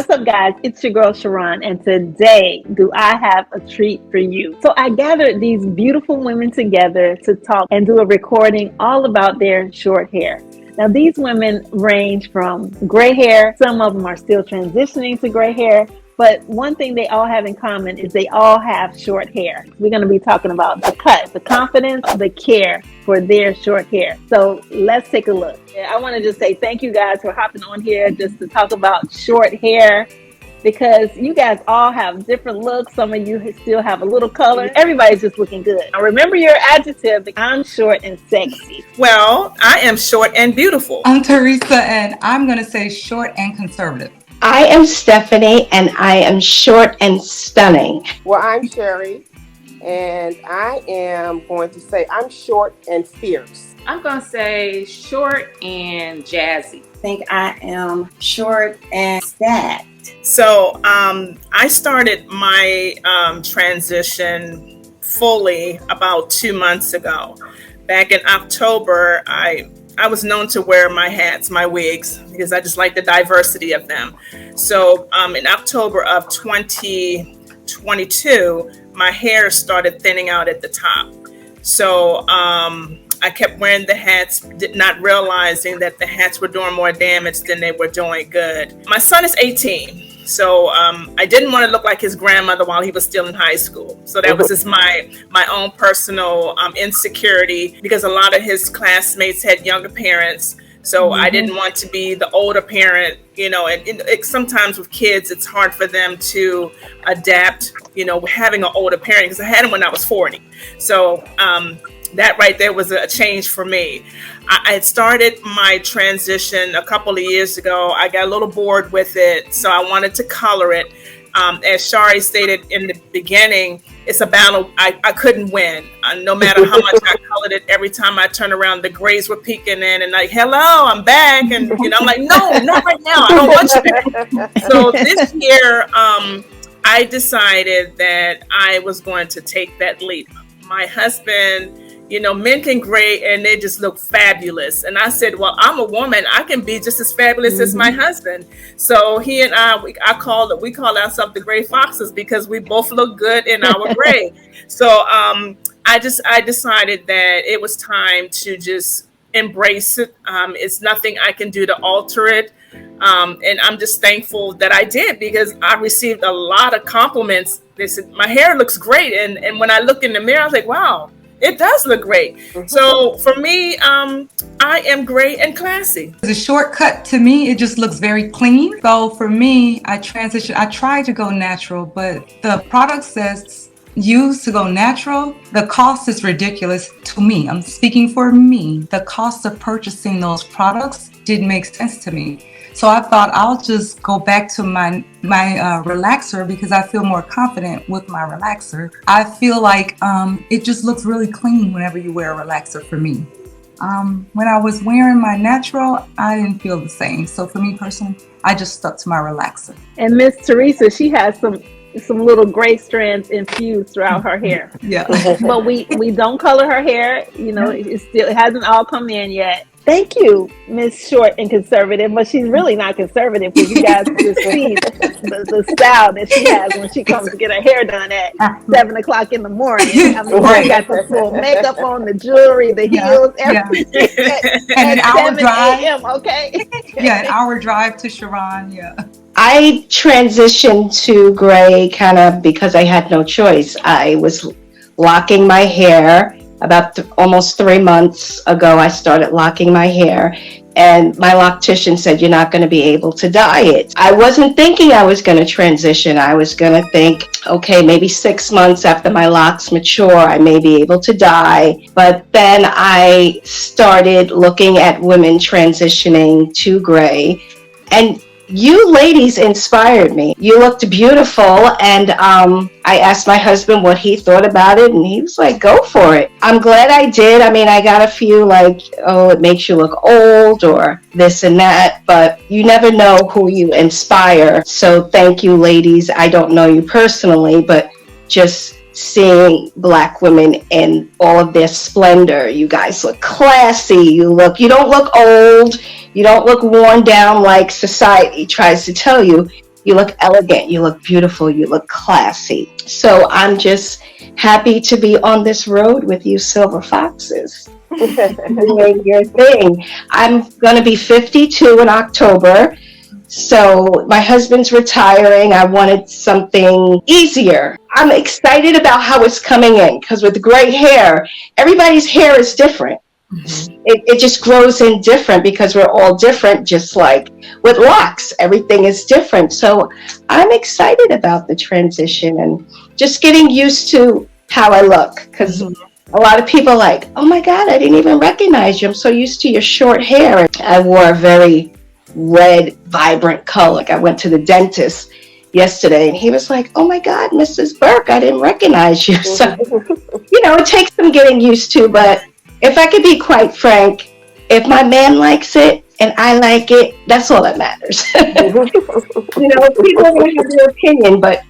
What's up, guys? It's your girl Sharon, and today do I have a treat for you. So I gathered these beautiful women together to talk and do a recording all about their short hair. Now, these women range from gray hair. Some of them are still transitioning to gray hair. But one thing they all have in common is they all have short hair. We're going to be talking about the cut, the confidence, the care for their short hair. So let's take a look. I want to just say thank you guys for hopping on here just to talk about short hair, because you guys all have different looks. Some of you still have a little color. Everybody's just looking good. Now remember your adjective. I'm short and sexy. Well, I am short and beautiful. I'm Teresa, and I'm going to say short and conservative. I am Stephanie, and I am short and stunning. Well, I'm Sherry, and I am going to say I'm short and fierce. I'm going to say short and jazzy. I think I am short and stacked. So I started my transition fully about 2 months ago. Back in October, I was known to wear my hats, my wigs, because I just like the diversity of them. So in October of 2022, my hair started thinning out at the top. So I kept wearing the hats, not realizing that the hats were doing more damage than they were doing good. My son is 18. So I didn't want to look like his grandmother while he was still in high school. So that was just my own personal insecurity, because a lot of his classmates had younger parents. So I didn't want to be the older parent, and sometimes with kids, it's hard for them to adapt, having an older parent, because I had him when I was 40. So that right there was a change for me. I had started my transition a couple of years ago. I got a little bored with it, so I wanted to color it. As Shari stated in the beginning, it's a battle I couldn't win. No matter how much I colored it, every time I turned around, the grays were peeking in and like, hello, I'm back. And I'm like, no, not right now. I don't want you back. So this year, I decided that I was going to take that leap. My husband, men can gray and they just look fabulous. And I said, well, I'm a woman. I can be just as fabulous as my husband. So he and we call ourselves the Gray Foxes, because we both look good in our gray. So I decided that it was time to just embrace it. It's nothing I can do to alter it. And I'm just thankful that I did, because I received a lot of compliments. They said, my hair looks great. And when I look in the mirror, I was like, wow, it does look great. So for me, I am gray and classy. As a shortcut to me, it just looks very clean. So for me, I tried to go natural, but the product that's used to go natural, the cost is ridiculous to me. I'm speaking for me. The cost of purchasing those products didn't make sense to me. So I thought I'll just go back to my relaxer, because I feel more confident with my relaxer. I feel like it just looks really clean whenever you wear a relaxer for me. When I was wearing my natural, I didn't feel the same. So for me personally, I just stuck to my relaxer. And Miss Teresa, she has some little gray strands infused throughout her hair. Yeah. But we don't color her hair. It hasn't all come in yet. Thank you, Miss Short and Conservative, but she's really not conservative, because you guys just see the style that she has when she comes to get her hair done at 7 o'clock in the morning. I mean, she got the full makeup on, the jewelry, the heels, everything. And an hour drive. Okay? Yeah, an hour drive to Sharon, yeah. I transitioned to gray kind of because I had no choice. I was locking my hair. About almost 3 months ago, I started locking my hair, and my loctician said, you're not going to be able to dye it. I wasn't thinking I was going to transition. I was going to think, okay, maybe 6 months after my locks mature, I may be able to dye. But then I started looking at women transitioning to gray, and you ladies inspired me. You looked beautiful, and I asked my husband what he thought about it, and he was like, go for it. I'm glad I did. I mean, I got a few like, oh, it makes you look old or this and that, but you never know who you inspire. So thank you, ladies. I don't know you personally, but just seeing Black women in all of their splendor. You guys look classy. You don't look old. You don't look worn down like society tries to tell you. You look elegant, you look beautiful, you look classy. So I'm just happy to be on this road with you silver foxes, doing your thing. I'm going to be 52 in October. So my husband's retiring. I wanted something easier. I'm excited about how it's coming in because with gray hair, everybody's hair is different. It just grows in different because we're all different, just like with locks, everything is different. So I'm excited about the transition and just getting used to how I look because a lot of people are like, oh my God, I didn't even recognize you. I'm so used to your short hair. And I wore a very red, vibrant color. Like I went to the dentist yesterday and he was like, oh my God, Mrs. Burke, I didn't recognize you. So, it takes some getting used to, but if I could be quite frank, if my man likes it and I like it, that's all that matters. People are going to have their opinion, but,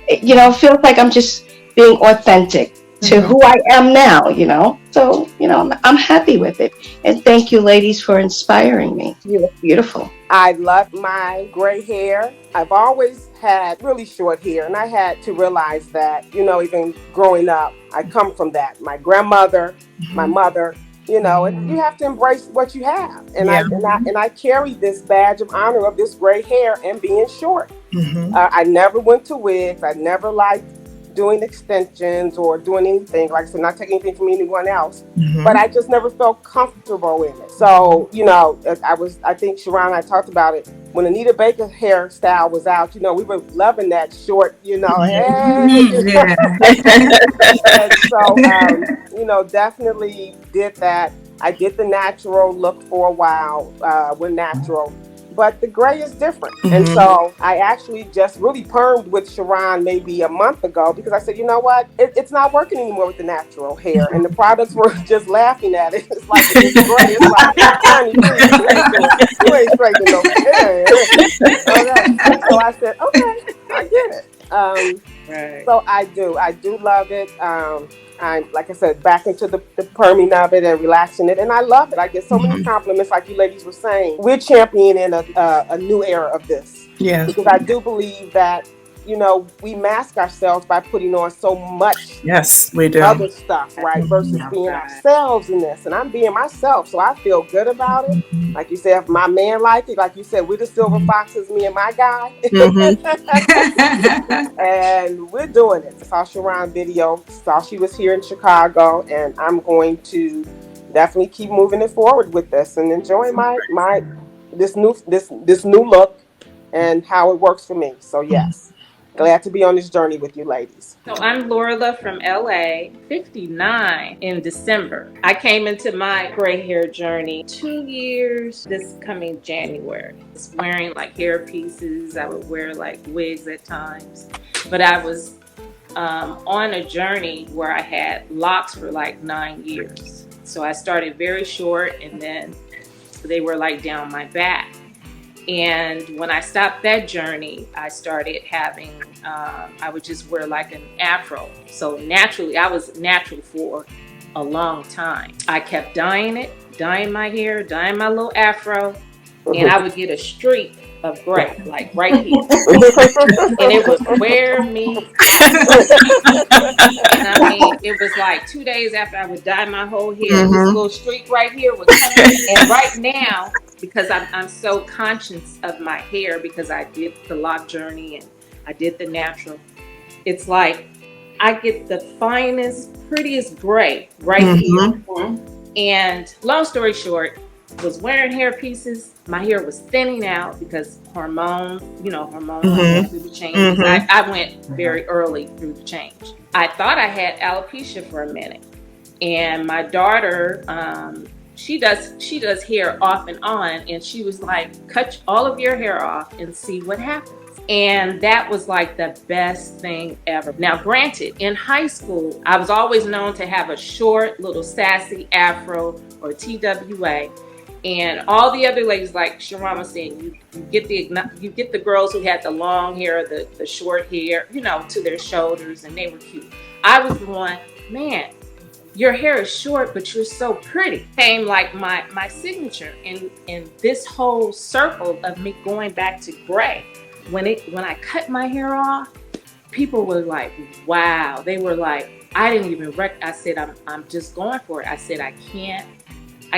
it feels like I'm just being authentic to who I am now. So, I'm happy with it. And thank you, ladies, for inspiring me. You look beautiful. I love my gray hair. I've always had really short hair, and I had to realize that, even growing up, I come from that. My grandmother, my mother, and you have to embrace what you have. And I carry this badge of honor of this gray hair and being short. I never went to wigs. I never liked doing extensions or doing anything. Like I said, not taking anything from anyone else, but I just never felt comfortable in it. So, I think Sharon and I talked about it when Anita Baker's hairstyle was out. We were loving that short, hey. And so, definitely did that. I did the natural look for a while, when natural. But the gray is different. And so I actually just really permed with Sharon maybe a month ago because I said, you know what? It's not working anymore with the natural hair. And the products were just laughing at it. It's like, it's gray. It's like, honey, please, you ain't straightening no hair. Okay. So I said, okay, I get it. Right. So I do love it. I'm, like I said, back into the perming of it and relaxing it. And I love it. I get so many compliments, like you ladies were saying. We're championing a new era of this. Yes. Because I do believe that, we mask ourselves by putting on so much we do. other stuff, right? Versus being ourselves in this. And I'm being myself. So I feel good about it. Like you said, if my man liked it, like you said, we're the silver foxes, me and my guy. And we're doing it. I saw Sharon video, saw she was here in Chicago, and I'm going to definitely keep moving it forward with this and enjoying my this new look and how it works for me. So yes, glad to be on this journey with you ladies. So I'm Lorla from LA, 59 in December. I came into my gray hair journey 2 years this coming January. I was wearing like hair pieces. I would wear like wigs at times. But I was on a journey where I had locks for like 9 years. So I started very short and then they were like down my back. And when I stopped that journey, I started having, I would just wear like an afro. So naturally, I was natural for a long time. I kept dyeing my hair, dyeing my little afro, and I would get a streak of gray, like right here. And it would wear me. And I mean, it was like 2 days after I would dye my whole hair, this little streak right here would come in. And right now, because I'm so conscious of my hair because I did the lock journey and I did the natural, it's like I get the finest, prettiest gray right here. And long story short, was wearing hair pieces. My hair was thinning out because hormones went through the changes. I went very early through the change. I thought I had alopecia for a minute. And my daughter, she does hair off and on, and she was like, cut all of your hair off and see what happens. And that was like the best thing ever. Now, granted, in high school, I was always known to have a short, little sassy afro or TWA. And all the other ladies, like Sharon was saying, you get the girls who had the long hair, the short hair, to their shoulders, and they were cute. I was the one, man, your hair is short, but you're so pretty. Came like my signature in this whole circle of me going back to gray. when I cut my hair off, people were like, wow. They were like, I didn't even I said, I'm just going for it. I said, I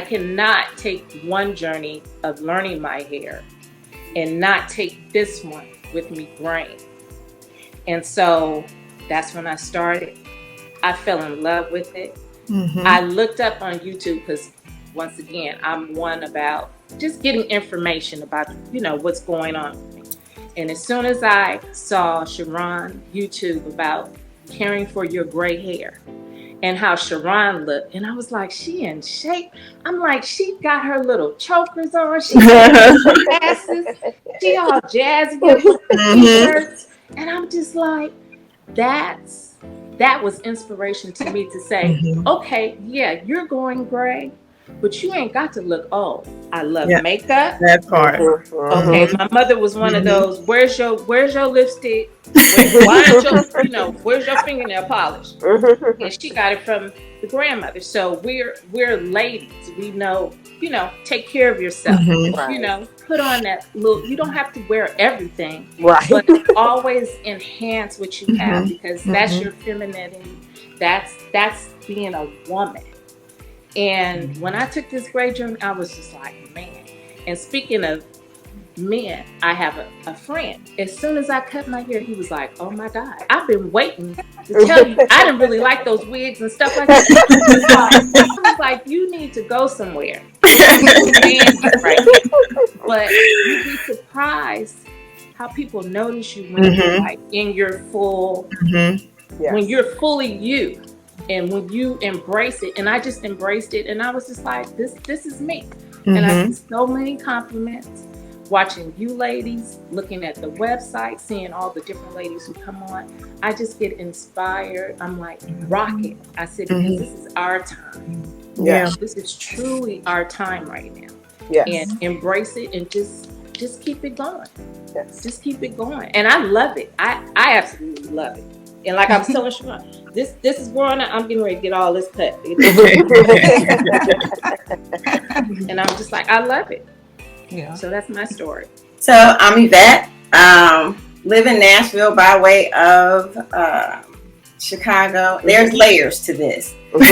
cannot take one journey of learning my hair and not take this one with me graying. And so that's when I started. I fell in love with it. I looked up on YouTube because, once again, I'm one about just getting information about, what's going on with me. And as soon as I saw Sharon YouTube about caring for your gray hair and how Sharon looked, and I was like, she in shape. I'm like, she got her little chokers on, she got her glasses, she all jazzy up with t-shirts. And I'm just like, that was inspiration to me to say, okay, yeah, you're going gray, but you ain't got to look old. I love makeup. That part. Okay, my mother was one of those. Where's your lipstick? Where's your fingernail polish? And she got it from the grandmother. So we're ladies. We know, take care of yourself. Put on that little. You don't have to wear everything, but always enhance what you have, because that's your femininity. That's being a woman. And when I took this gray journey, I was just like, man. And speaking of men, I have a friend. As soon as I cut my hair, he was like, oh my God, I've been waiting to tell you. I didn't really like those wigs and stuff like that. I was like, you need to go somewhere. Right. But you'd be surprised how people notice you when you're like in your full, when you're fully you. And when you embrace it, and I just embraced it, and I was just like, this is me. And I get so many compliments watching you ladies, looking at the website, seeing all the different ladies who come on. I just get inspired. I'm like, rock it. I said, because this is our time. Yeah. This is truly our time right now. Yes. And embrace it and just keep it going. Yes. Just keep it going. And I love it. I absolutely love it. And like I was telling Sharon, this is growing up. I'm getting ready to get all this cut. And I'm just like, I love it. Yeah. So that's my story. So I'm Yvette. Live in Nashville by way of Chicago. There's layers to this. At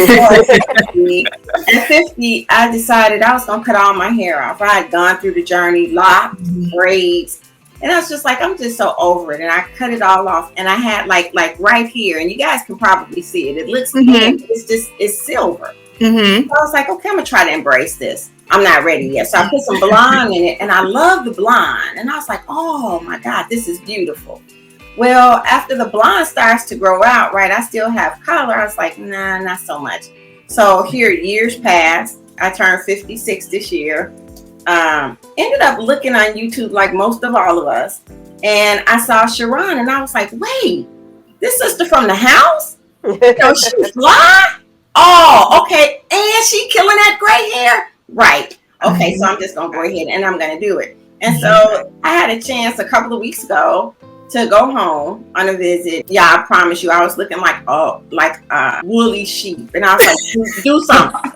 50, I decided I was going to cut all my hair off. I had gone through the journey, locks, braids. And I was just like, I'm just so over it. And I cut it all off. And I had like right here, and you guys can probably see it. It looks it's silver. So I was like, okay, I'm going to try to embrace this. I'm not ready yet. So I put some blonde in it, and I love the blonde. And I was like, oh my God, this is beautiful. Well, after the blonde starts to grow out, right, I still have color. I was like, nah, not so much. So here, years passed. I turned 56 this year. Ended up looking on YouTube like most of all of us, and I saw Sharon, and I was like, wait, this sister from the house? She's fly? Oh, okay. And she killing that gray hair? Right. Okay, so I'm just gonna go ahead and I'm gonna do it. And so I had a chance a couple of weeks ago to go home on a visit. Yeah, I promise you, I was looking like woolly sheep, and I was like, do something.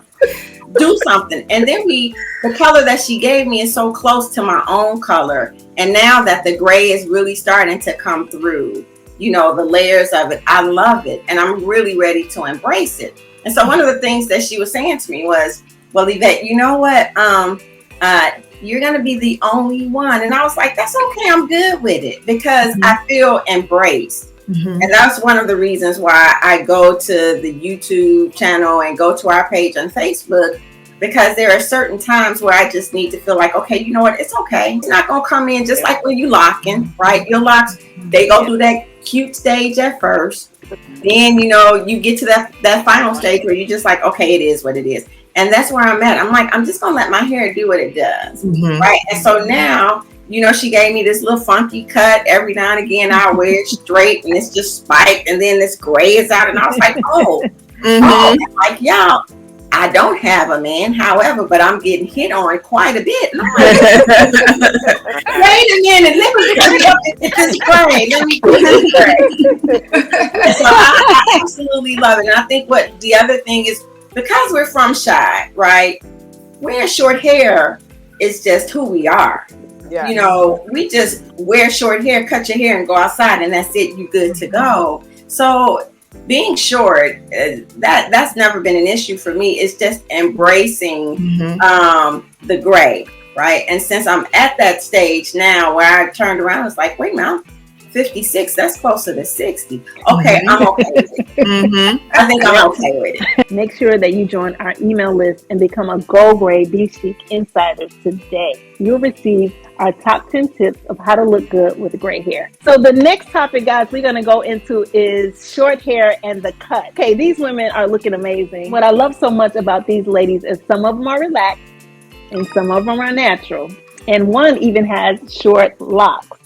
Do something. And then the color that she gave me is so close to my own color. And now that the gray is really starting to come through, the layers of it, I love it. And I'm really ready to embrace it. And so one of the things that she was saying to me was, well, Yvette, you know what? You're going to be the only one. And I was like, that's okay. I'm good with it, because I feel embraced. And that's one of the reasons why I go to the YouTube channel and go to our page on Facebook, because there are certain times where I just need to feel like, okay, you know what? It's okay. It's not going to come in just like when you locking, right? Your locks, they go through that cute stage at first. Then, you get to that final stage where you're just like, okay, it is what it is. And that's where I'm at. I'm like, I'm just going to let my hair do what it does. Right. And so now, she gave me this little funky cut. Every now and again, I wear it straight, and it's just spiked, and then this gray is out. And I was like, like, y'all, I don't have a man, however, but I'm getting hit on quite a bit. And I'm like, wait a minute, let me get this gray. Let me get this gray. So I absolutely love it. And I think what the other thing is, because we're from Chi, right? Wearing short hair is just who we are. You Yes. know, we just wear short hair, cut your hair, and go outside, and that's it. You good to go. So being short, that's never been an issue for me. It's just embracing the gray, right? And since I'm at that stage now where I turned around, it's like, wait a minute, I'm 56. That's closer to 60. Okay, I'm okay with it. I think I'm okay with it. Make sure that you join our email list and become a Gold Grade Be Chic Insider today. You'll receive our top 10 tips of how to look good with gray hair. So the next topic, guys, we're going to go into is short hair and the cut. Okay, these women are looking amazing. What I love so much about these ladies is some of them are relaxed and some of them are natural. And one even has short locks.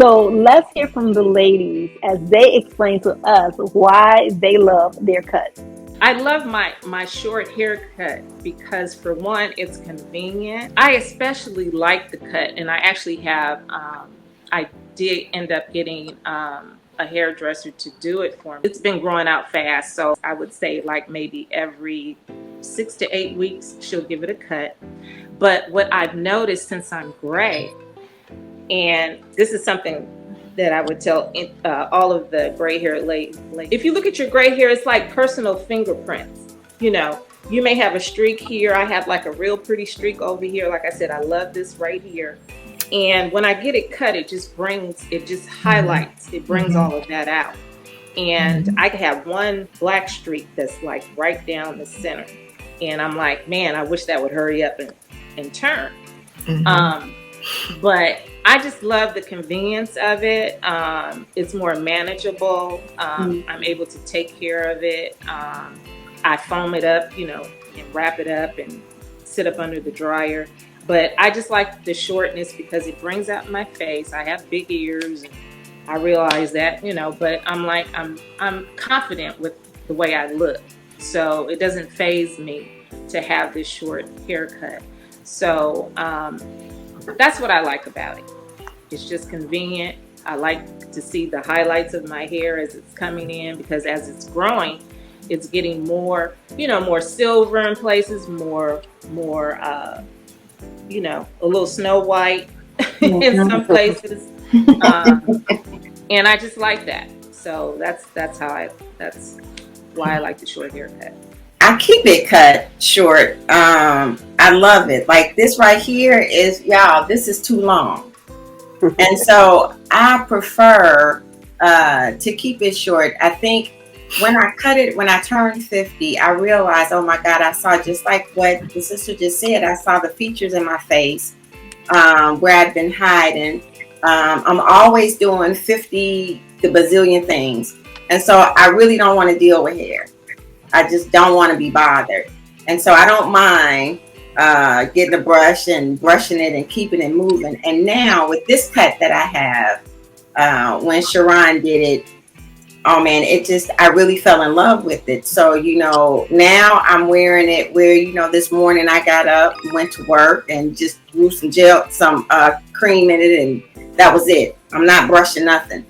So let's hear from the ladies as they explain to us why they love their cuts. I love my short haircut because, for one, it's convenient. I especially like the cut, and I actually have, I did end up getting a hairdresser to do it for me. It's been growing out fast, so I would say like maybe every 6 to 8 weeks, she'll give it a cut. But what I've noticed since I'm gray, and this is something that I would tell all of the gray hair ladies. If you look at your gray hair, it's like personal fingerprints. You know, you may have a streak here. I have like a real pretty streak over here. Like I said, I love this right here. And when I get it cut, it just highlights, it brings all of that out. And I have one black streak that's like right down the center. And I'm like, man, I wish that would hurry up and turn. But I just love the convenience of it. It's more manageable. I'm able to take care of it. I foam it up, you know, and wrap it up and sit up under the dryer. But I just like the shortness because it brings out my face. I have big ears, and I realize that, you know, but I'm confident with the way I look. So it doesn't faze me to have this short haircut. So that's what I like about it. It's just convenient. I like to see the highlights of my hair as it's coming in, because as it's growing, it's getting more, you know, more silver in places, more, you know, a little Snow White in some places. And I just like that. So that's why I like the short haircut. I keep it cut short. I love it. Like this right here is, y'all, this is too long. And so I prefer to keep it short. I think when I cut it, when I turned 50, I realized, oh my God, I saw just like what the sister just said. I saw the features in my face where I'd been hiding. I'm always doing 50 the bazillion things. And so I really don't want to deal with hair. I just don't want to be bothered. And so I don't mind getting a brush and brushing it and keeping it moving. And now with this cut that I have, when Sharon did it, oh man, I really fell in love with it. So, you know, now I'm wearing it where, you know, this morning I got up, went to work and just threw some cream in it, and that was it. I'm not brushing nothing.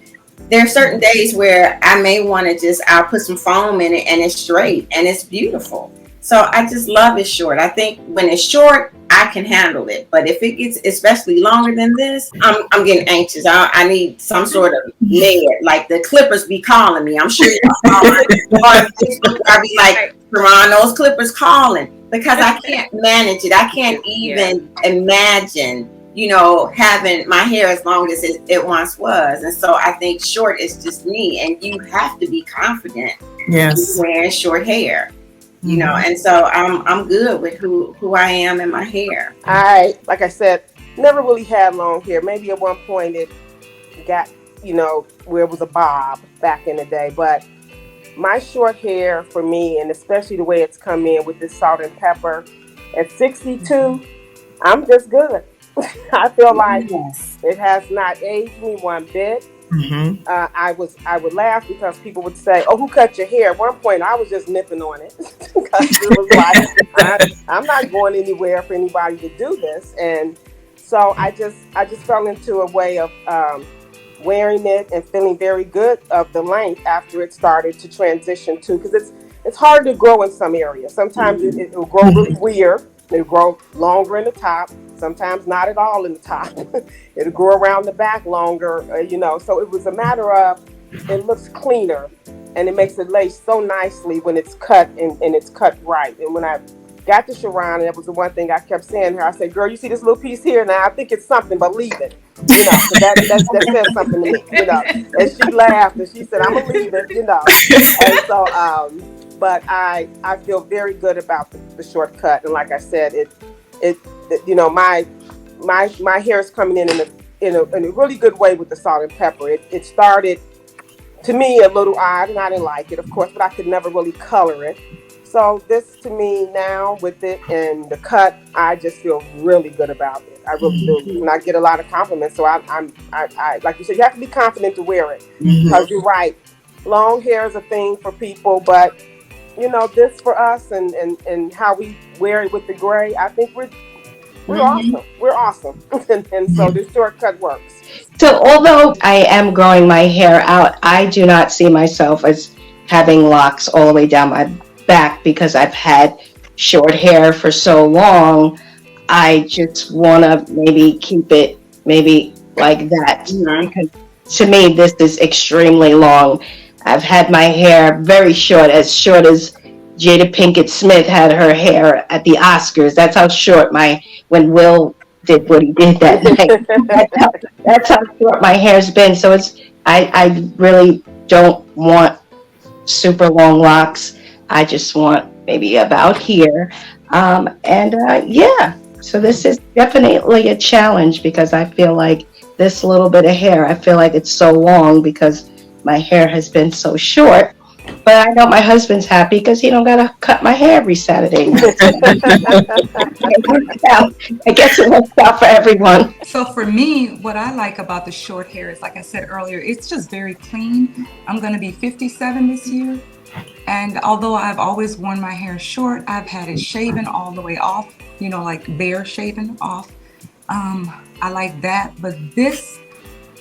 There are certain days where I may want to I'll put some foam in it and it's straight and it's beautiful. So I just love it short. I think when it's short, I can handle it. But if it gets especially longer than this, I'm getting anxious. I need some sort of layer. Like the clippers be calling me. I'm sure you're calling. On Facebook, I'll be like, Sharon, those clippers calling. Because I can't manage it. I can't even imagine, you know, having my hair as long as it once was. And so I think short is just me. And you have to be confident wearing short hair. You know, and so I'm good with who I am in my hair. Like I said, never really had long hair. Maybe at one point it got, you know, where it was a bob back in the day. But my short hair for me, and especially the way it's come in with this salt and pepper, at 62, I'm just good. I feel like it has not aged me one bit. I would laugh because people would say, "Oh, who cut your hair?" At one point, I was just nipping on it because it was like, I'm not going anywhere for anybody to do this. And so I just fell into a way of wearing it and feeling very good of the length after it started to transition to, because it's hard to grow in some areas. Sometimes it will grow really weird. It'll grow longer in the top. sometimes not at all in the top. It'll grow around the back longer, So it was a matter of, it looks cleaner, and it makes it lace so nicely when it's cut and it's cut right. And when I got to Sharon, and that was the one thing I kept saying to her. I said, "Girl, you see this little piece here? Now I think it's something, but leave it. 'Cause that says something to me. And she laughed and she said, "I'm gonna leave it. And so, but I feel very good about the shortcut. And like I said, my hair is coming in a really good way with the salt and pepper. It started to me a little odd, and I didn't like it, of course, but I could never really color it. So this, to me now, with it and the cut, I just feel really good about it. I really do, and I get a lot of compliments. So I like you said, you have to be confident to wear it, because you're right. Long hair is a thing for people, but this for us and how we wear it with the gray, I think we're awesome. We're awesome, and so this shortcut works. So although I am growing my hair out, I do not see myself as having locks all the way down my back, because I've had short hair for so long. I just want to maybe keep it maybe like that. Because to me, this is extremely long. I've had my hair very short as Jada Pinkett Smith had her hair at the Oscars. That's how short when Will did what he did that night. That's how short my hair's been. So I really don't want super long locks. I just want maybe about here. So this is definitely a challenge, because I feel like this little bit of hair, I feel like it's so long because my hair has been so short. But I know my husband's happy because he don't gotta cut my hair every Saturday night. I guess it works out for everyone. So for me, what I like about the short hair is, like I said earlier, it's just very clean. I'm going to be 57 this year. And although I've always worn my hair short, I've had it shaven all the way off, like bare shaven off. I like that. But this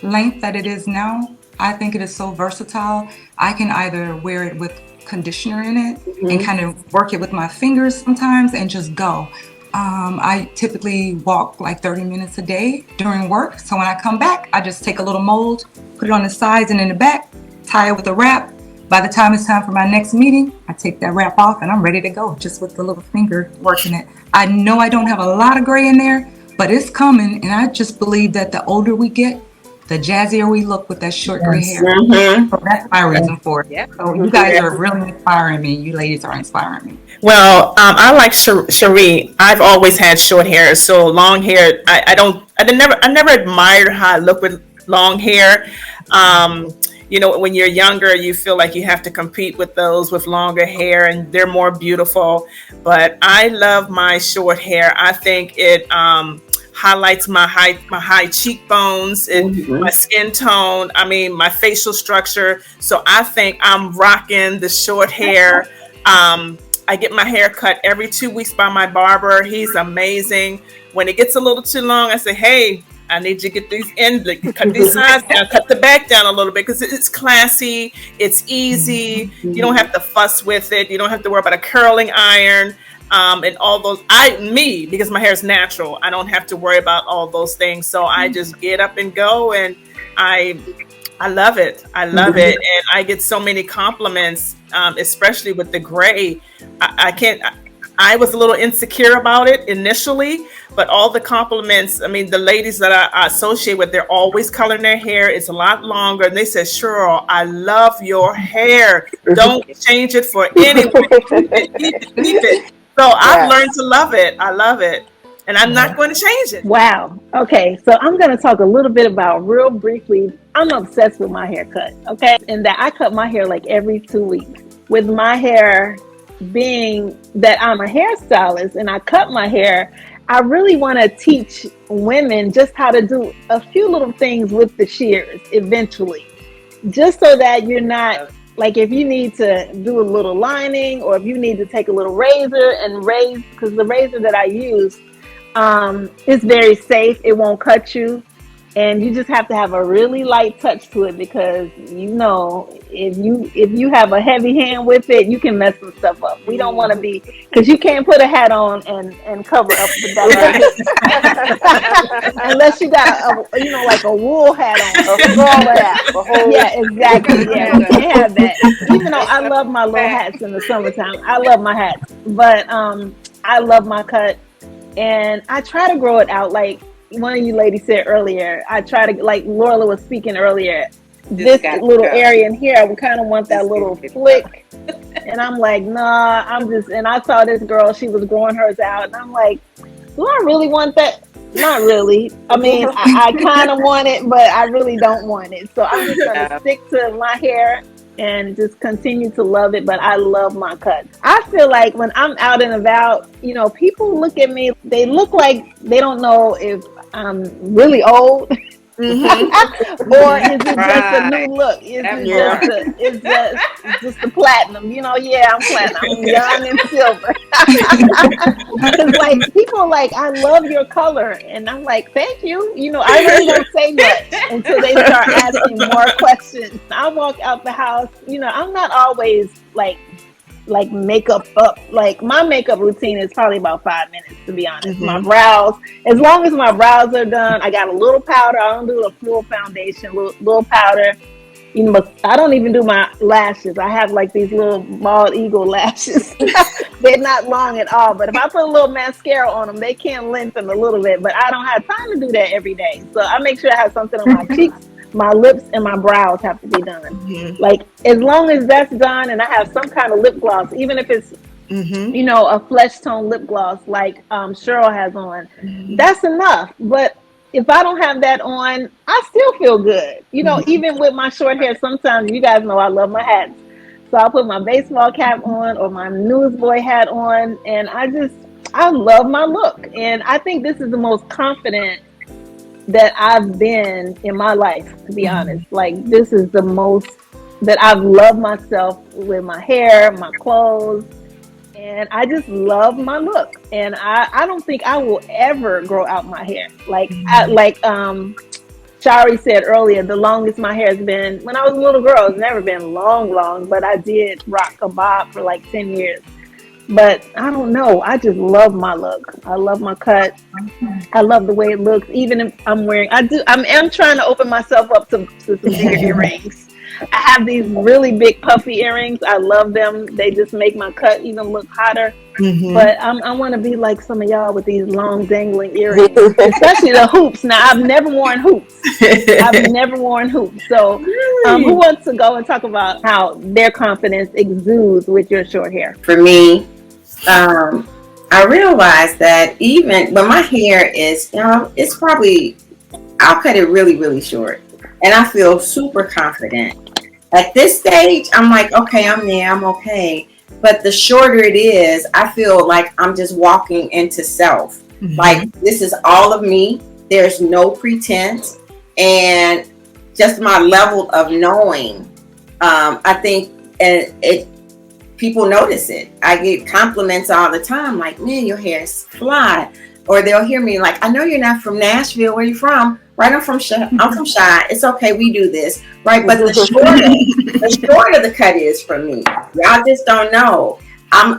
length that it is now, I think it is so versatile. I can either wear it with conditioner in it and kind of work it with my fingers sometimes and just go. I typically walk like 30 minutes a day during work. So when I come back, I just take a little mold, put it on the sides and in the back, tie it with a wrap. By the time it's time for my next meeting, I take that wrap off and I'm ready to go, just with the little finger working it. I know I don't have a lot of gray in there, but it's coming. And I just believe that the older we get, the jazzier we look with that short gray hair. So that's my reason for it. Yeah. So you guys are really inspiring me. You ladies are inspiring me. Well, I like Cherie. I've always had short hair, so long hair. I never admired how I look with long hair. When you're younger, you feel like you have to compete with those with longer hair, and they're more beautiful. But I love my short hair. I think it highlights my high cheekbones and my skin tone. I mean, my facial structure. So I think I'm rocking the short hair. I get my hair cut every 2 weeks by my barber. He's amazing. When it gets a little too long, I say, "Hey, I need you to get these cut these sides down, cut the back down a little bit," because it's classy, it's easy. You don't have to fuss with it. You don't have to worry about a curling iron and all those. Because my hair is natural, I don't have to worry about all those things. So I just get up and go, and I love it. I love it, and I get so many compliments, especially with the gray. I was a little insecure about it initially, but all the compliments, I mean, the ladies that I associate with, they're always coloring their hair. It's a lot longer. And they said, "Cheryl, I love your hair. Don't change it for anyone. Keep it." So I've learned to love it. I love it. And I'm not going to change it. Wow. Okay. So I'm going to talk a little bit about, real briefly, I'm obsessed with my haircut. Okay. And that I cut my hair like every 2 weeks. With my hair being that I'm a hairstylist and I cut my hair, I really want to teach women just how to do a few little things with the shears eventually, just so that you're not, like, if you need to do a little lining, or if you need to take a little razor and raise, because the razor that I use is very safe. It won't cut you. and you just have to have a really light touch to it, because if you have a heavy hand with it, you can mess some stuff up. We don't want to be, because you can't put a hat on and cover up the back of it unless you got like a wool hat on. A straw hat. Yeah, exactly. Yeah, we can't have that. Even though I love my little hats in the summertime, I love my hats, but I love my cut, and I try to grow it out. Like one of you ladies said earlier, I try to, like Laura was speaking earlier, this little area in here, I kind of want that little flick. And I'm like, nah, and I saw this girl, she was growing hers out, and I'm like, do I really want that? Not really. I mean, I kind of want it, but I really don't want it. So I'm just going to stick to my hair and just continue to love it. But I love my cuts. I feel like when I'm out and about, people look at me, they look like they don't know if I'm really old. Mm-hmm. Or is it just a new look? It's just the platinum? I'm platinum. I'm young and silver. Because like people are like, I love your color, and I'm like, thank you. I really don't say much until they start asking more questions. I walk out the house. I'm not always like makeup up. Like my makeup routine is probably about 5 minutes, to be honest. Mm-hmm. My brows, as long as my brows are done, I got a little powder. I don't do a full foundation, little powder. I don't even do my lashes. I have like these little bald eagle lashes. They're not long at all, but if I put a little mascara on them, they can lengthen a little bit, but I don't have time to do that every day. So I make sure I have something on my cheeks. My lips and my brows have to be done. Mm-hmm. Like as long as that's done, and I have some kind of lip gloss, even if it's a flesh tone lip gloss like Cheryl has on, that's enough. But if I don't have that on, I still feel good. Even with my short hair, sometimes, you guys know I love my hats, so I'll put my baseball cap on or my newsboy hat on, and I love my look. And I think this is the most confident that I've been in my life, to be honest. Like this is the most that I've loved myself with my hair, my clothes, and I just love my look. And I don't think I will ever grow out my hair. Like Shari said earlier, the longest my hair has been when I was a little girl. It's never been long, but I did rock a bob for like 10 years. But I don't know. I just love my look. I love my cut. I love the way it looks. Even if I'm wearing, I'm trying to open myself up to some bigger earrings. I have these really big puffy earrings. I love them. They just make my cut even look hotter. Mm-hmm. But I want to be like some of y'all with these long dangling earrings, especially the hoops. Now, I've never worn hoops. So who wants to go and talk about how their confidence exudes with your short hair? For me, I realized that even when my hair is, it's probably, I'll cut it really, really short. And I feel super confident. At this stage, I'm like, okay, I'm there, I'm okay. But the shorter it is, I feel like I'm just walking into self. Mm-hmm. Like this is all of me. There's no pretense. And just my level of knowing, I think, and people notice it. I get compliments all the time, like, man, your hair is fly. Or they'll hear me like, I know you're not from Nashville. Where are you from? Right, I'm from Chi. It's okay, we do this. Right, but the shorter the cut is for me. Y'all just don't know. I'm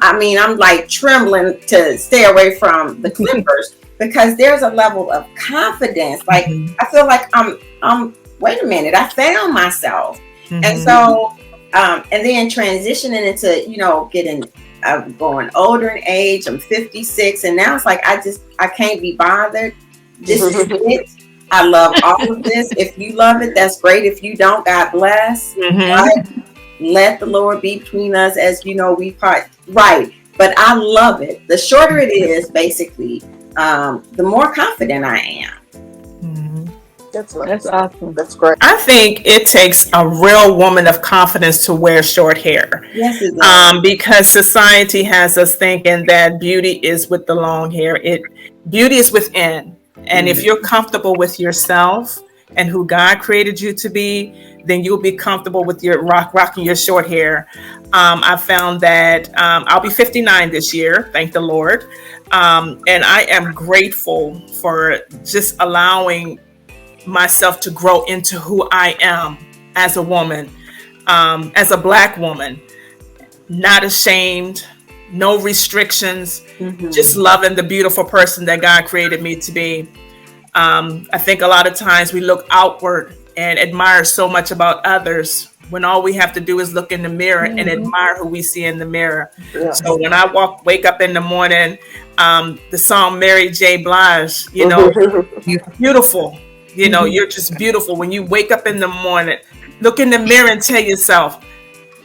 like trembling to stay away from the clippers because there's a level of confidence. Like I feel like I'm. Wait a minute, I found myself, and so and then transitioning into getting. I'm going older in age. I'm 56, and now it's like I can't be bothered. This is it. I love all of this. If you love it, that's great. If you don't, God bless. Right? Let the Lord be between us, as we part. Right, but I love it. The shorter it is, basically, the more confident I am. That's nice. That's awesome. That's great. I think it takes a real woman of confidence to wear short hair. Yes, it does. Because society has us thinking that beauty is with the long hair. Beauty is within. And if you're comfortable with yourself and who God created you to be, then you'll be comfortable with your rocking your short hair. I found that I'll be 59 this year, thank the Lord. And I am grateful for just allowing myself to grow into who I am as a woman, as a Black woman, not ashamed, no restrictions, just loving the beautiful person that God created me to be. I think a lot of times we look outward and admire so much about others when all we have to do is look in the mirror and admire who we see in the mirror. Yeah. So when I wake up in the morning, the song Mary J. Blige, you know, beautiful. You know, you're just beautiful. When you wake up in the morning, look in the mirror and tell yourself,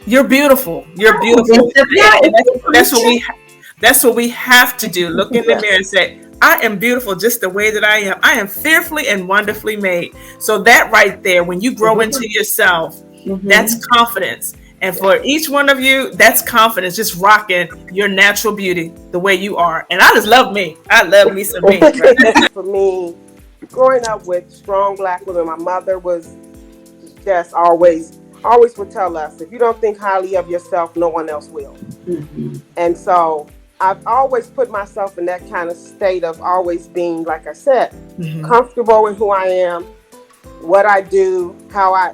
you're beautiful. You're beautiful. And that's what we have to do. Look in the mirror and say, I am beautiful just the way that I am. I am fearfully and wonderfully made. So that right there, when you grow into yourself, that's confidence. And for each one of you, that's confidence, just rocking your natural beauty the way you are. And I just love me. I love me some me. For me, growing up with strong Black women, my mother was just always would tell us, if you don't think highly of yourself, no one else will. And so I've always put myself in that kind of state of always being, like I said, comfortable with who I am, what I do, how I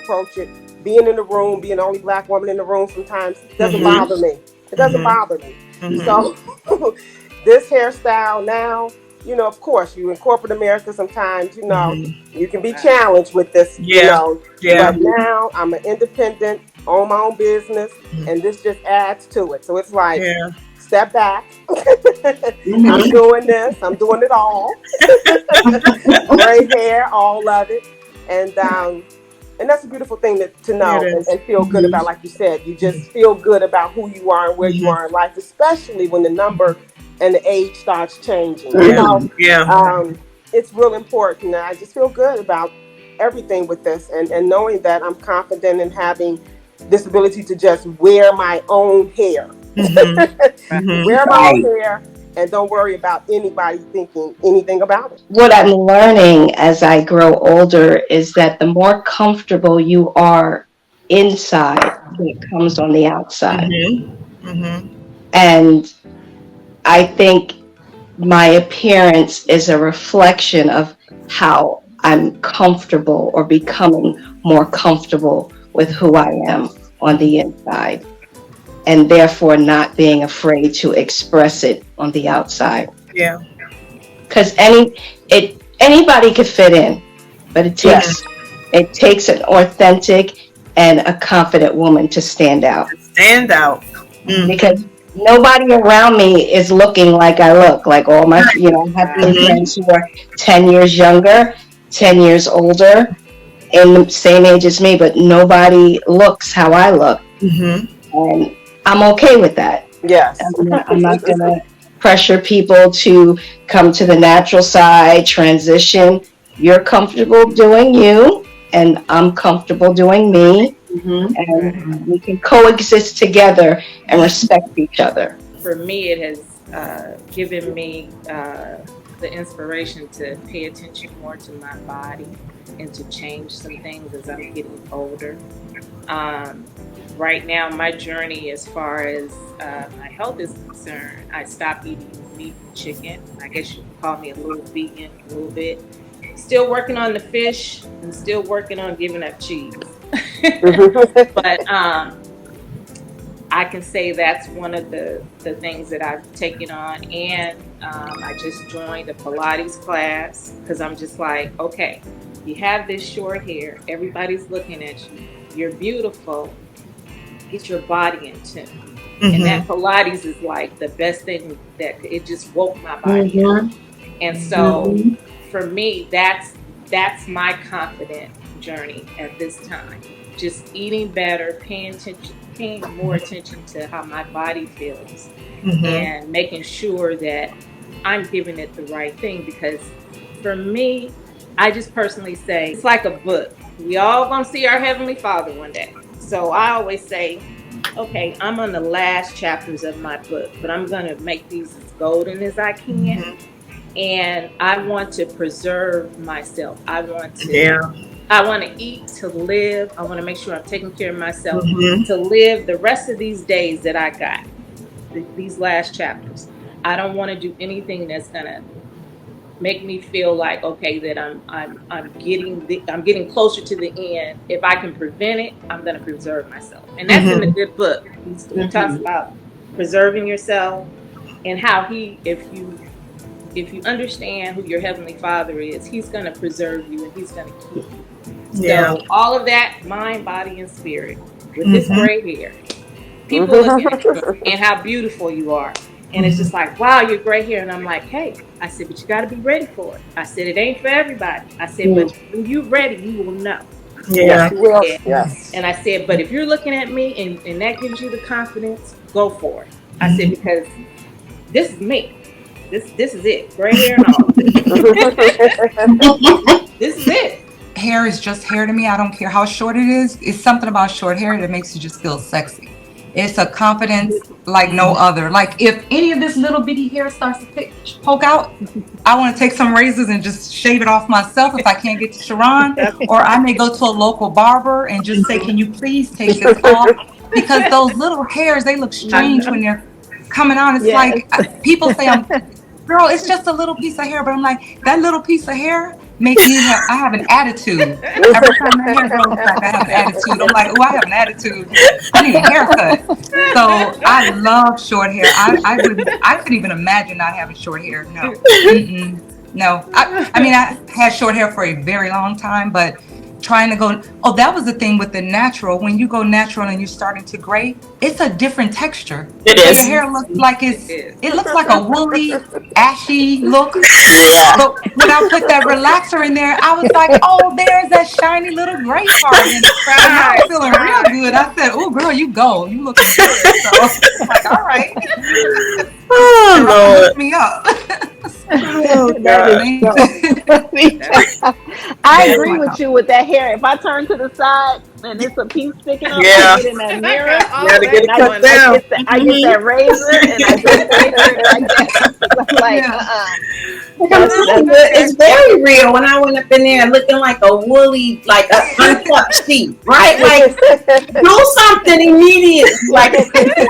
approach it. Being in the room, being the only Black woman in the room sometimes doesn't bother me. It doesn't bother me. So this hairstyle now, you know, of course, you in corporate America sometimes, you know, you can be challenged with this, you know. But now I'm an independent, own my own business, and this just adds to it. So it's like, step back. I'm doing this. I'm doing it all. Gray hair, all of it. And that's a beautiful thing to know and feel good about. Like you said, you just feel good about who you are and where you are in life, especially when the number and the age starts changing. You know, it's real important. I just feel good about everything with this, and knowing that I'm confident in having this ability to just wear my own hair. Wear my own hair. And don't worry about anybody thinking anything about it. What I'm learning as I grow older is that the more comfortable you are inside, it comes on the outside. And I think my appearance is a reflection of how I'm comfortable or becoming more comfortable with who I am on the inside, and therefore not being afraid to express it on the outside. Because anybody could fit in, but it takes an authentic and a confident woman to stand out. Because nobody around me is looking like I look. Like all my, you know, I have friends who are 10 years younger, 10 years older, in the same age as me, but nobody looks how I look. And I'm okay with that. Yes. I'm not going to pressure people to come to the natural side, transition. You're comfortable doing you, and I'm comfortable doing me. And we can coexist together and respect each other. For me, it has given me the inspiration to pay attention more to my body and to change some things as I'm getting older. Right now, my journey as far as my health is concerned, I stopped eating meat and chicken. I guess you could call me a little vegan, a little bit. Still working on the fish and still working on giving up cheese. But I can say that's one of the things that I've taken on. And I just joined a Pilates class because I'm just like, okay, you have this short hair. Everybody's looking at you. You're beautiful. Get your body in tune. And that Pilates is like the best thing that it just woke my body up. And so for me, that's my confident journey at this time. Just eating better, paying more attention to how my body feels, and making sure that I'm giving it the right thing. Because for me, I just personally say it's like a book. We all gonna see our Heavenly Father one day. So I always say, okay, I'm on the last chapters of my book, but I'm gonna make these as golden as I can. And I want to preserve myself. I want to eat to live. I want to make sure I'm taking care of myself to live the rest of these days that I got, these last chapters. I don't want to do anything that's going to make me feel like, okay, that I'm getting closer to the end. If I can prevent it, I'm going to preserve myself, and that's in the good book. He talks about preserving yourself, and how if you understand who your heavenly Father is, He's going to preserve you and He's going to keep you. Yeah. So all of that, mind, body, and spirit, with this gray hair, people looking at you and how beautiful you are. And it's just like, wow, you're gray hair. And I'm like, hey, I said, but you got to be ready for it. I said, it ain't for everybody. I said, but when you're ready, you will know. Yeah. Well, And, yes. and I said, but if you're looking at me and that gives you the confidence, go for it. I said, because this is me. This is it. Gray hair and all. This is it. Hair is just hair to me. I don't care how short it is. It's something about short hair that makes you just feel sexy. It's a confidence like no other. Like if any of this little bitty hair starts to poke out, I want to take some razors and just shave it off myself if I can't get to Sharon. Or I may go to a local barber and just say, can you please take this off? Because those little hairs, they look strange when they're coming out. It's like people say, girl, it's just a little piece of hair. But I'm like, that little piece of hair make me I have an attitude. Every time my hair grows back, I have an attitude. I'm like, oh, I have an attitude. I need a haircut. So I love short hair. I couldn't even imagine not having short hair. No. Mm-mm. No. I mean, I had short hair for a very long time, but trying to go, that was the thing with the natural. When you go natural and you're starting to gray, it's a different texture. It is. Your hair looks like it looks like a woolly, ashy look. Yeah. But when I put that relaxer in there, I was like, oh, there's that shiny little gray part. And I was feeling real good. I said, oh, girl, you go. You looking good. So I'm like, all right. Oh, Lord. Hook me up. Oh, I agree with you with that hair. If I turn to the side and it's a piece sticking up, Yeah. I get in that mirror. You gotta get it cut down. I get that razor and I just razor it like that. I'm like, It's very real. When I went up in there looking like a woolly, like an uncut sheep, right? Like, do something immediately. Like,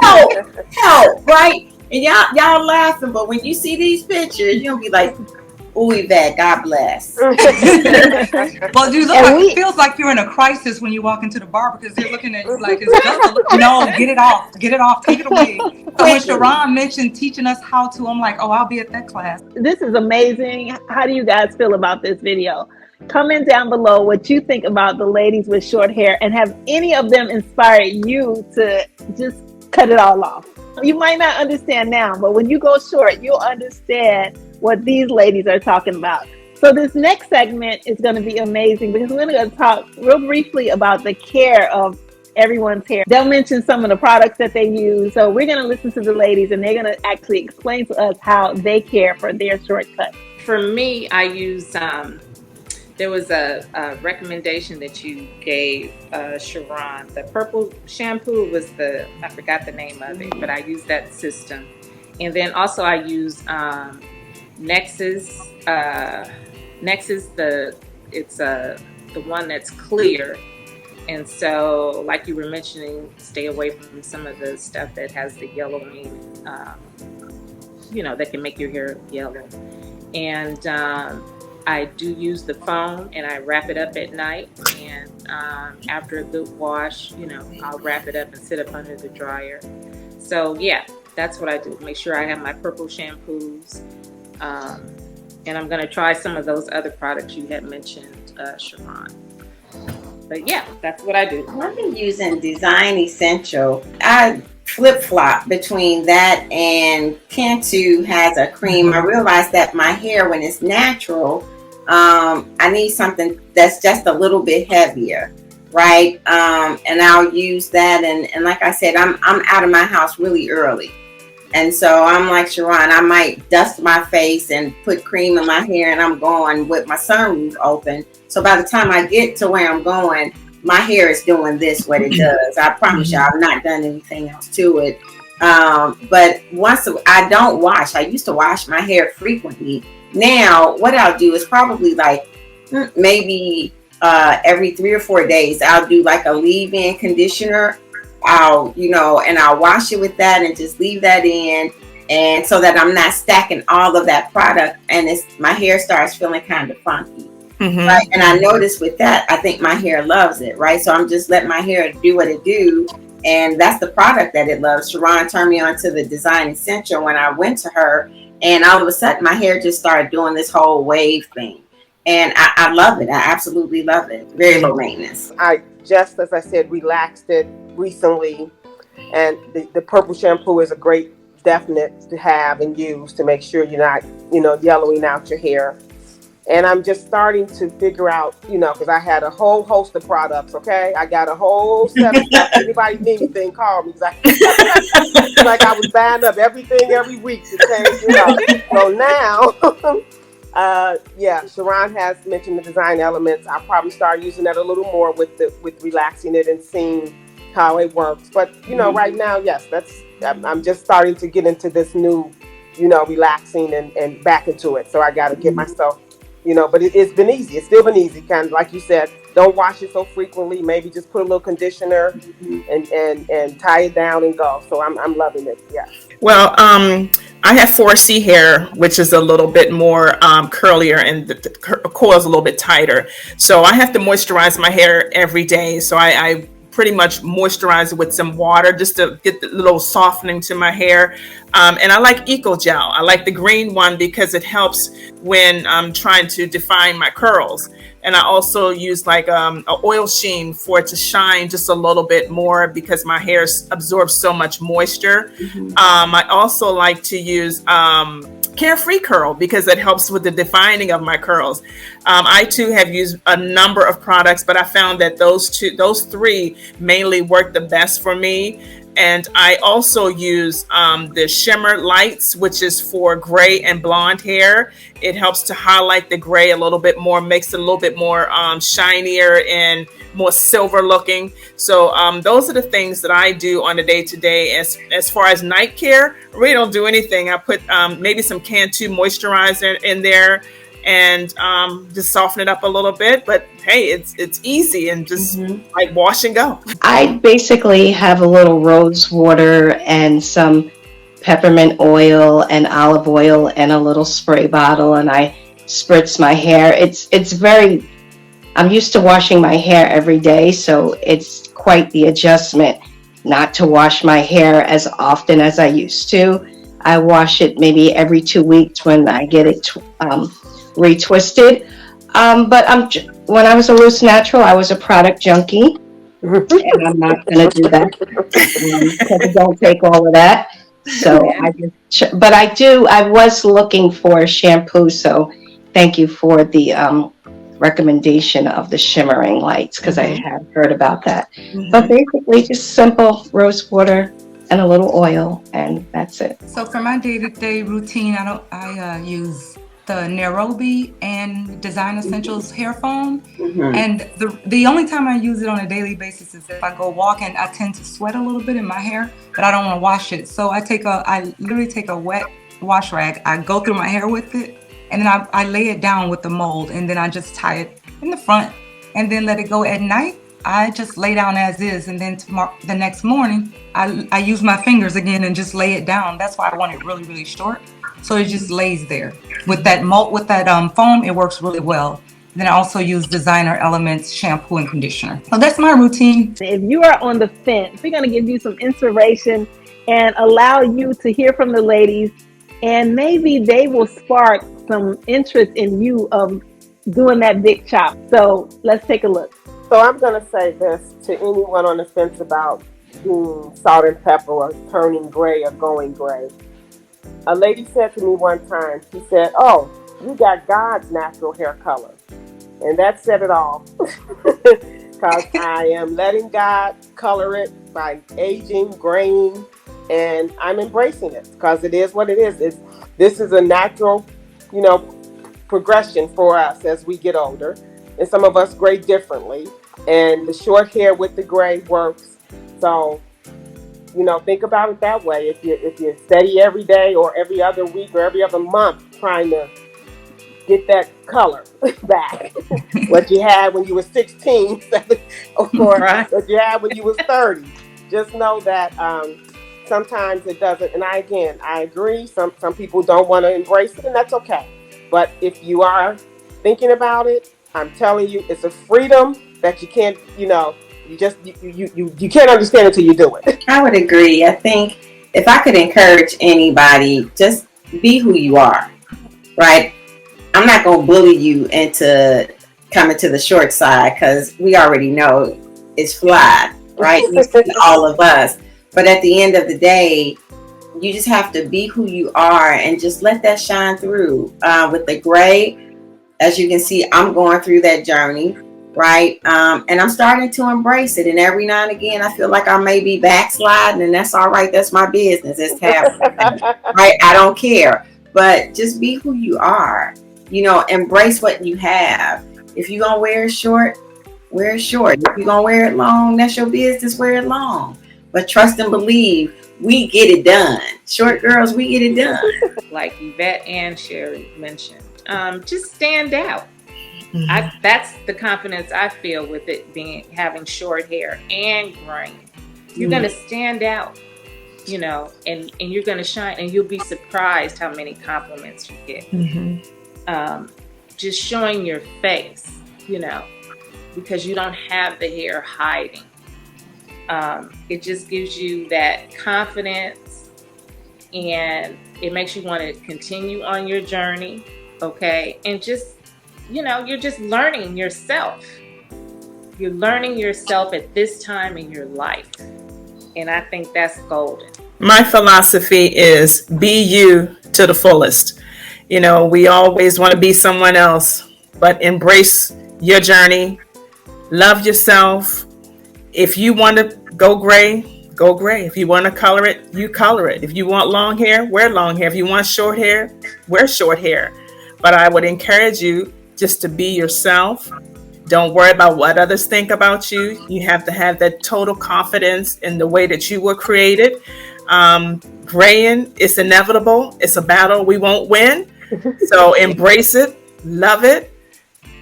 help, right? And y'all laughing, but when you see these pictures, you'll be like, ooh, Yvette, God bless. Well, you look like it feels like you're in a crisis when you walk into the bar because they're looking at you like it's just no, get it off, take it away. So when Sharon mentioned teaching us how to, I'm like, oh, I'll be at that class. This is amazing. How do you guys feel about this video? Comment down below what you think about the ladies with short hair, and have any of them inspired you to just cut it all off? You might not understand now, but when you go short, you'll understand what these ladies are talking about. So this next segment is going to be amazing because we're going to talk real briefly about the care of everyone's hair. They'll mention some of the products that they use. So we're going to listen to the ladies and they're going to actually explain to us how they care for their short cuts. For me, I use there was a recommendation that you gave, Sharon. The purple shampoo was I forgot the name of it, but I used that system. And then also I use Nexus. Nexus, it's the one that's clear. And so, like you were mentioning, stay away from some of the stuff that has the yellowing, that can make your hair yellow. And I do use the foam and I wrap it up at night. And after a good wash, I'll wrap it up and sit up under the dryer. So yeah, that's what I do. Make sure I have my purple shampoos. And I'm going to try some of those other products you had mentioned, Sharon. But yeah, that's what I do. I've been using Design Essential. I flip-flop between that and Cantu has a cream. I realized that my hair, when it's natural, I need something that's just a little bit heavier, right? And I'll use that. And like I said, I'm out of my house really early. And so I'm like Sharon, I might dust my face and put cream in my hair and I'm going with my sunroof open. So by the time I get to where I'm going, my hair is doing this, what it does. I promise you, I've not done anything else to it. But once I don't wash, I used to wash my hair frequently. Now, what I'll do is probably like maybe every 3 or 4 days, I'll do like a leave-in conditioner. I'll wash it with that and just leave that in. and so that I'm not stacking all of that product, and my hair starts feeling kind of funky. Right. And I noticed with that, I think my hair loves it, right? So I'm just letting my hair do what it do. And that's the product that it loves. Sharon turned me on to the Design Essential when I went to her, and all of a sudden my hair just started doing this whole wave thing. And I love it. I absolutely love it. Very low maintenance. I just, as I said, relaxed it recently. And the purple shampoo is a great definite to have and use to make sure you're not, yellowing out your hair. And I'm just starting to figure out, because I had a whole host of products, okay? I got a whole set of stuff. Anybody need anything, call me. Like I was buying up everything every week to change it up. So now, Sharon has mentioned the design elements. I'll probably start using that a little more with relaxing it and seeing how it works. But, right now, yes, I'm just starting to get into this new, relaxing and back into it. So I got to get myself... but it's been easy. It's still been easy. Kind of like you said, don't wash it so frequently. Maybe just put a little conditioner and tie it down and go. So I'm loving it. Yeah. Well, I have 4C hair, which is a little bit more curlier, and the coil is a little bit tighter. So I have to moisturize my hair every day. So I pretty much moisturize it with some water just to get the little softening to my hair. And I like Eco Gel. I like the green one because it helps when I'm trying to define my curls. And I also use like an oil sheen for it to shine just a little bit more because my hair absorbs so much moisture. I also like to use Carefree Curl because it helps with the defining of my curls. I too have used a number of products, but I found that those three mainly work the best for me. And I also use the Shimmer Lights, which is for gray and blonde hair. It helps to highlight the gray a little bit more, makes it a little bit more shinier and more silver looking. So those are the things that I do on a day-to-day. As far as night care, I really don't do anything. I put maybe some Cantu moisturizer in there and just soften it up a little bit. But hey, it's easy and just like wash and go. I basically have a little rose water and some peppermint oil and olive oil and a little spray bottle, and I spritz my hair. It's very, I'm used to washing my hair every day, so it's quite the adjustment not to wash my hair as often as I used to. I wash it maybe every 2 weeks when I get it retwisted. But when I was a loose natural, I was a product junkie, and I'm not going to do that because it don't take all of that. So I was looking for shampoo. So thank you for the recommendation of the shimmering lights because I have heard about that. But basically, just simple rose water and a little oil, and that's it. So for my day-to-day routine, I use the Nairobi and Design Essentials hair foam. And the only time I use it on a daily basis is if I go walking. I tend to sweat a little bit in my hair, but I don't want to wash it. So I literally take a wet wash rag. I go through my hair with it, and then I lay it down with the mold, and then I just tie it in the front and then let it go. At night, I just lay down as is, and then the next morning, I use my fingers again and just lay it down. That's why I want it really, really short. So it just lays there. With that foam, it works really well. Then I also use Designer Elements shampoo and conditioner. So that's my routine. If you are on the fence, we're going to give you some inspiration and allow you to hear from the ladies, and maybe they will spark some interest in you of doing that big chop. So let's take a look. So I'm going to say this to anyone on the fence about being salt and pepper or turning gray or going gray. A lady said to me one time, she said, "Oh, you got God's natural hair color." And that said it all. Because I am letting God color it by aging, graying, and I'm embracing it because it is what it is. This is a natural, progression for us as we get older. And some of us gray differently. And the short hair with the gray works. So, think about it that way. If you're steady every day or every other week or every other month trying to get that color back, what you had when you were 16 or what you had when you was 30, just know that sometimes it doesn't. And I agree. Some people don't want to embrace it, and that's okay. But if you are thinking about it, I'm telling you, it's a freedom that you can't, you can't understand until you do it. I would agree. I think if I could encourage anybody, just be who you are, right? I'm not going to bully you into coming to the short side because we already know it's fly, right? All of us. But at the end of the day, you just have to be who you are and just let that shine through. With the gray, as you can see, I'm going through that journey, right? And I'm starting to embrace it. And every now and again, I feel like I may be backsliding, and that's all right. That's my business. It's happening, right? I don't care. But just be who you are. Embrace what you have. If you're going to wear it short, wear it short. If you're going to wear it long, that's your business. Wear it long. But trust and believe, we get it done. Short girls, we get it done. Like Yvette and Sherry mentioned, just stand out. That's the confidence I feel with it having short hair and graying. You're going to stand out, and you're going to shine, and you'll be surprised how many compliments you get. Just showing your face, because you don't have the hair hiding. It just gives you that confidence, and it makes you want to continue on your journey, okay? And just, you're just learning yourself. You're learning yourself at this time in your life, and I think that's golden. My philosophy is be you to the fullest. We always want to be someone else, but embrace your journey. Love yourself. If you want to go gray, go gray. If you want to color it, you color it. If you want long hair, wear long hair. If you want short hair, wear short hair. But I would encourage you just to be yourself. Don't worry about what others think about you. You have to have that total confidence in the way that you were created. Graying is inevitable. It's a battle we won't win. So embrace it, love it,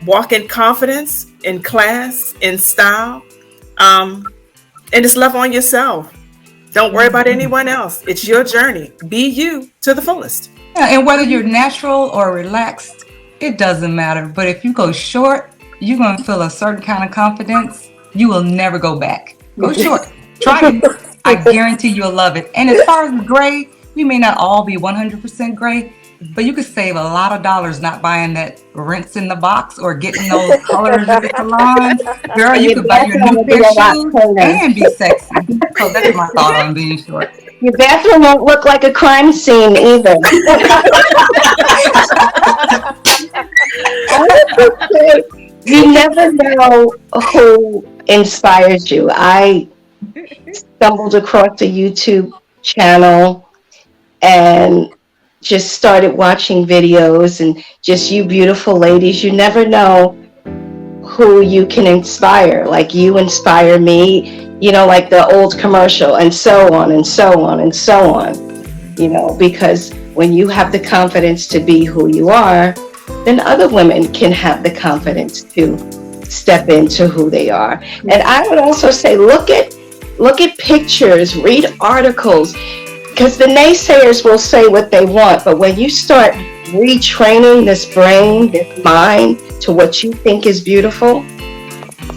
walk in confidence, in class, in style, and just love on yourself. Don't worry about anyone else. It's your journey. Be you to the fullest. Yeah, and whether you're natural or relaxed, it doesn't matter. But if you go short, you're going to feel a certain kind of confidence. You will never go back. Go short. Try it. I guarantee you'll love it. And as far as gray, we may not all be 100% gray, but you could save a lot of dollars not buying that rinse in the box or getting those colors at the salon. Girl, you could buy your new pair of shoes and be sexy. So that's my thought on being short. Your bathroom won't look like a crime scene either. You never know who inspires you. I stumbled across a YouTube channel and just started watching videos, and just you beautiful ladies, you never know who you can inspire. Like you inspire me, like the old commercial, and so on and so on and so on, because when you have the confidence to be who you are, then other women can have the confidence to step into who they are. And I would also say, look at pictures, read articles, because the naysayers will say what they want, but when you start retraining this brain, this mind to what you think is beautiful,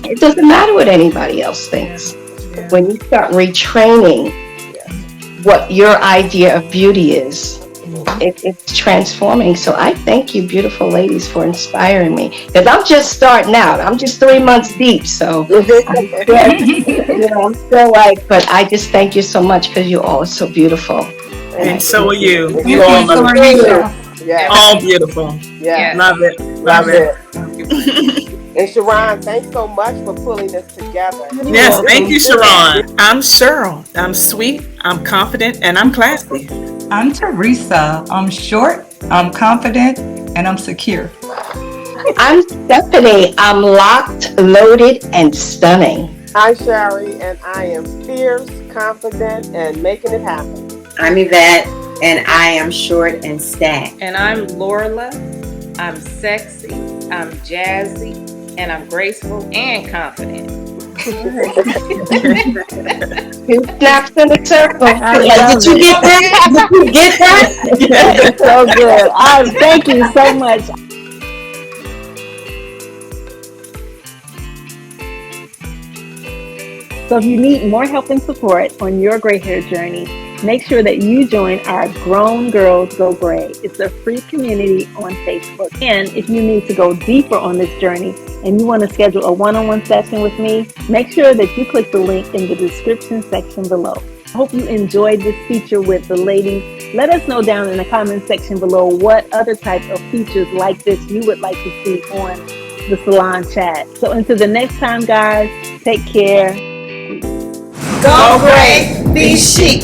it doesn't matter what anybody else thinks. When you start retraining what your idea of beauty is, it's transforming. So I thank you, beautiful ladies, for inspiring me. Because I'm just starting out. I'm just 3 months deep. So I'm still but I just thank you so much because you all are so beautiful. And so are you. You all are beautiful. All beautiful. Yeah. Love it. Love it. And Sharon, thanks so much for pulling this together. Yes, thank you, Sharon. I'm Cheryl. I'm sweet, I'm confident, and I'm classy. I'm Teresa. I'm short, I'm confident, and I'm secure. I'm Stephanie. I'm locked, loaded, and stunning. I'm Sherry, and I am fierce, confident, and making it happen. I'm Yvette, and I am short and stacked. And I'm Lorla. I'm sexy, I'm jazzy, and I'm graceful and confident. Two snaps in a circle. Did you get that? Did you get that? So good. Thank you so much. So if you need more help and support on your gray hair journey, make sure that you join our Grown Girls Go Gray. It's a free community on Facebook. And if you need to go deeper on this journey and you want to schedule a one-on-one session with me, make sure that you click the link in the description section below. I hope you enjoyed this feature with the ladies. Let us know down in the comment section below what other type of features like this you would like to see on the Salon Chat. So until the next time, guys, take care. Go gray, be chic.